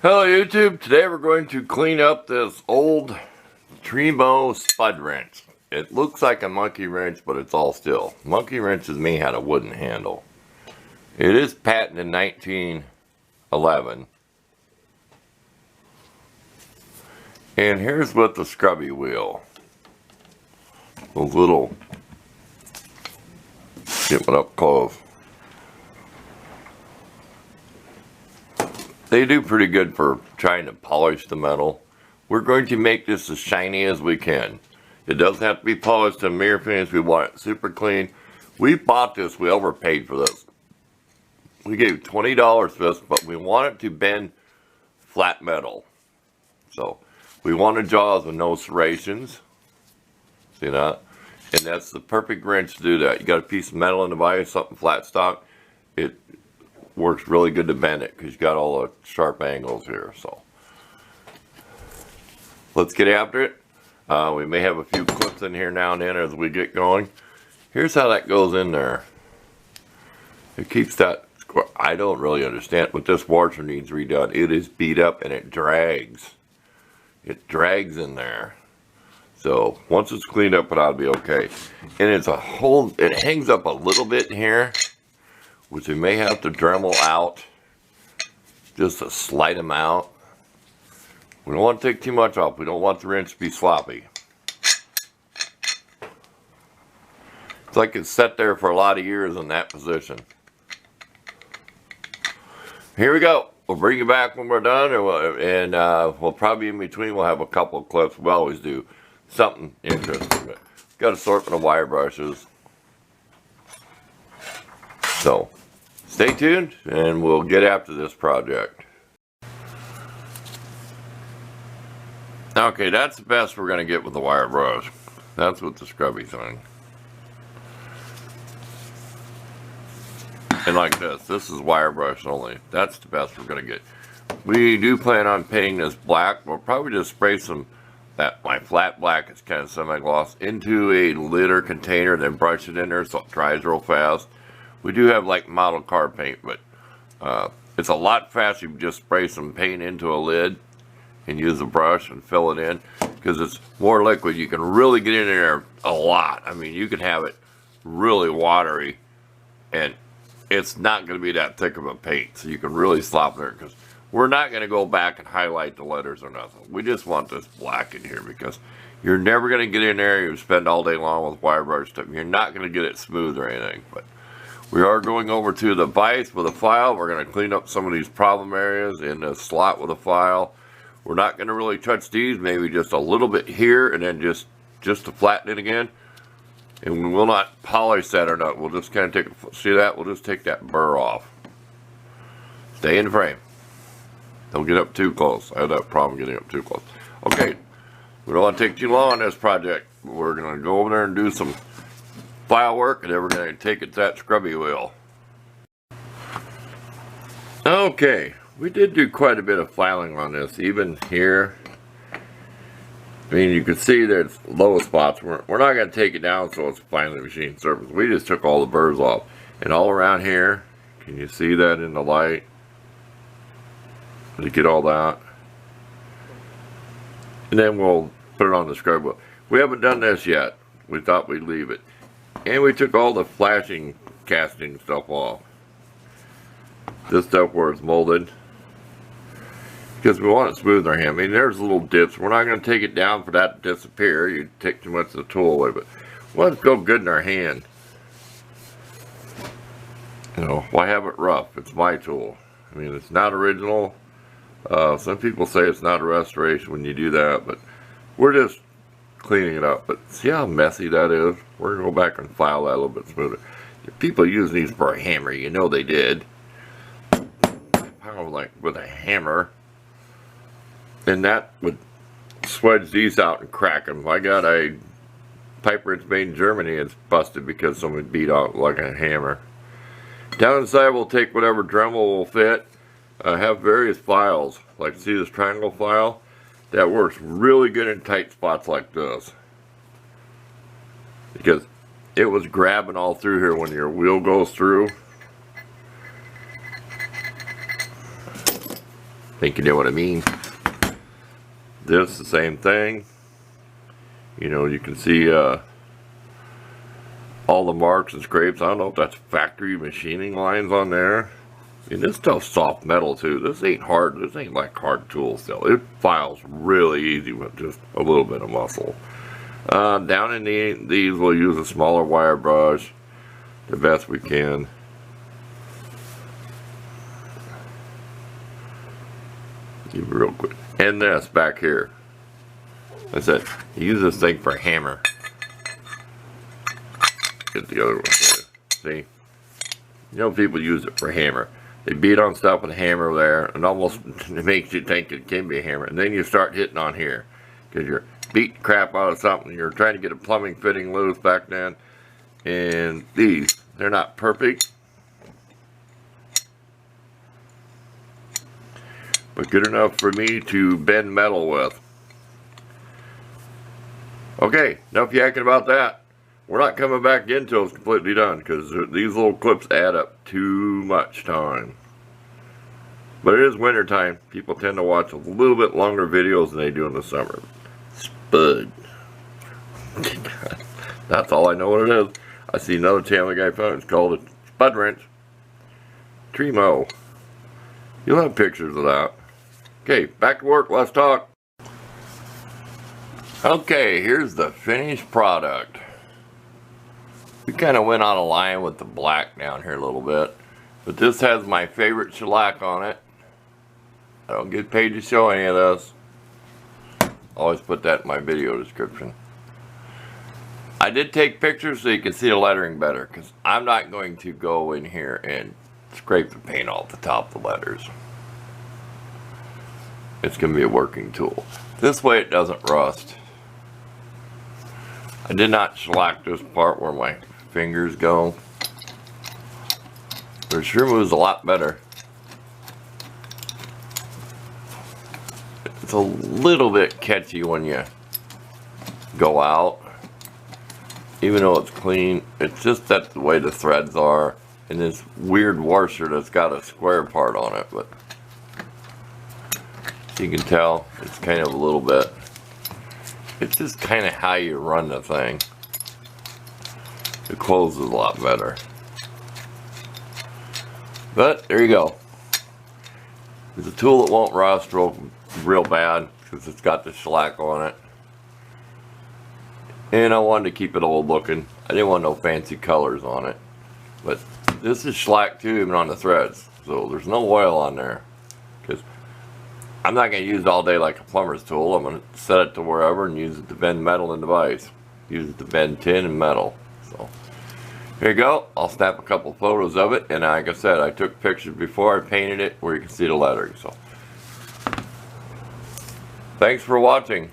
Hello YouTube, today we're going to clean up this old Trimo Spud Wrench. It looks like a monkey wrench, but it's all steel. Monkey wrenches me had a wooden handle. It is patented in 1911. And here's with the scrubby wheel. Those little, get it up close. They do pretty good for trying to polish the metal. We're going to make this as shiny as we can. It doesn't have to be polished to mirror finish. We want it super clean. We bought this. We overpaid for this. We gave $20 for this, but we want it to bend flat metal. So we wanted jaws with no serrations. See that? And that's the perfect wrench to do that. You got a piece of metal in the vise, something flat stock. It works really good to bend it because you got all the sharp angles here. So let's get after it. We may have a few clips in here now and then as we get going. Here's how that goes in there. It keeps that. I don't really understand, but this washer needs redone. It is beat up and it drags. It drags in there. So once it's cleaned up, it ought to be okay. And it's a whole. It hangs up a little bit here, which we may have to Dremel out just a slight amount. We don't want to take too much off. We don't want the wrench to be sloppy. It's like it's sat there for a lot of years in that position. Here we go. We'll bring you back when we're done, and we'll probably in between we'll have a couple of clips. We always do something interesting. But got assortment of wire brushes. So stay tuned and we'll get after this project. Okay, that's the best we're going to get with the wire brush. That's with the scrubby thing. And like this is wire brush only. That's the best we're going to get. We do plan on painting this black. We'll probably just spray some, my flat black is kind of semi-gloss, into a litter container, then brush it in there so it dries real fast. We do have like model car paint, but it's a lot faster if you just spray some paint into a lid and use a brush and fill it in, because it's more liquid. You can really get in there a lot. I mean, you can have it really watery and it's not going to be that thick of a paint, so you can really slop there, because we're not going to go back and highlight the letters or nothing. We just want this black in here because you're never going to get in there. You spend all day long with wire brush stuff. You're not going to get it smooth or anything. But we are going over to the vise with a file. We're going to clean up some of these problem areas in the slot with a file. We're not going to really touch these, maybe just a little bit here and then just to flatten it again. And we will not polish that or not. We'll just kind of take, see that? We'll just take that burr off. Stay in the frame. Don't get up too close. I had that problem getting up too close. Okay, we don't want to take too long on this project. We're going to go over there and do some file work, and then we're going to take it to that scrubby wheel. Okay, we did do quite a bit of filing on this, even here. I mean, you can see there's low spots. We're not going to take it down so it's finely machined surface. We just took all the burrs off. And all around here, can you see that in the light? To get all that. And then we'll put it on the scrub wheel. We haven't done this yet. We thought we'd leave it. And we took all the flashing casting stuff off. This stuff where it's molded, because we want it smooth in our hand. I mean, there's little dips. We're not going to take it down for that to disappear. You'd take too much of the tool away, but we want it to go good in our hand. You know, why have it rough? It's my tool. I mean, it's not original. Some people say it's not a restoration when you do that, but we're just cleaning it up. But see how messy that is? We're going to go back and file that a little bit smoother. If people use these for a hammer, you know they did. Like with a hammer. And that would swedge these out and crack them. I got a pipe wrench made in Germany. It's busted because someone beat out like a hammer. Down inside we'll take whatever Dremel will fit. I have various files. Like see this triangle file? That works really good in tight spots like this. Because it was grabbing all through here when your wheel goes through. think you know what I mean. This, the same thing. You know, you can see all the marks and scrapes. I don't know if that's factory machining lines on there. And this stuff's soft metal too. This ain't hard. This ain't like hard tool still. It files really easy with just a little bit of muscle. Down in these, we'll use a smaller wire brush the best we can. Keep it real quick. And this back here. I said, use this thing for a hammer. Get the other one. See? You know, people use it for a hammer. They beat on stuff with a hammer there, and almost it makes you think it can be a hammer. And then you start hitting on here, because you're beating crap out of something. You're trying to get a plumbing fitting loose back then. And these, they're not perfect, but good enough for me to bend metal with. Okay, enough yakking about that. We're not coming back in until it's completely done, because these little clips add up too much time. But it is winter time. People tend to watch a little bit longer videos than they do in the summer. Spud. That's all I know what it is. I see another channel guy found. It's called a Spud Wrench. Trimo. You'll have pictures of that. Okay, back to work. Let's talk. Okay, here's the finished product. We kind of went on a line with the black down here a little bit, but this has my favorite shellac on it. I don't get paid to show any of this. Always put that in my video description. I did take pictures so you can see the lettering better, because I'm not going to go in here and scrape the paint off the top of the letters. It's going to be a working tool. This way it doesn't rust. I did not shellac this part where my fingers go. But it sure moves a lot better. It's a little bit catchy when you go out. Even though it's clean, it's just that's the way the threads are. And this weird washer that's got a square part on it. But you can tell it's kind of a little bit. It's just kind of how you run the thing. It closes a lot better. But there you go. It's a tool that won't rust real bad because it's got the shellac on it. And I wanted to keep it old looking. I didn't want no fancy colors on it. But this is shellac too, even on the threads. So there's no oil on there. Because I'm not going to use it all day like a plumber's tool. I'm going to set it to wherever and use it to bend metal and device. Use it to bend tin and metal. So here you go. I'll snap a couple photos of it. And like I said, I took pictures before I painted it where you can see the lettering. So thanks for watching.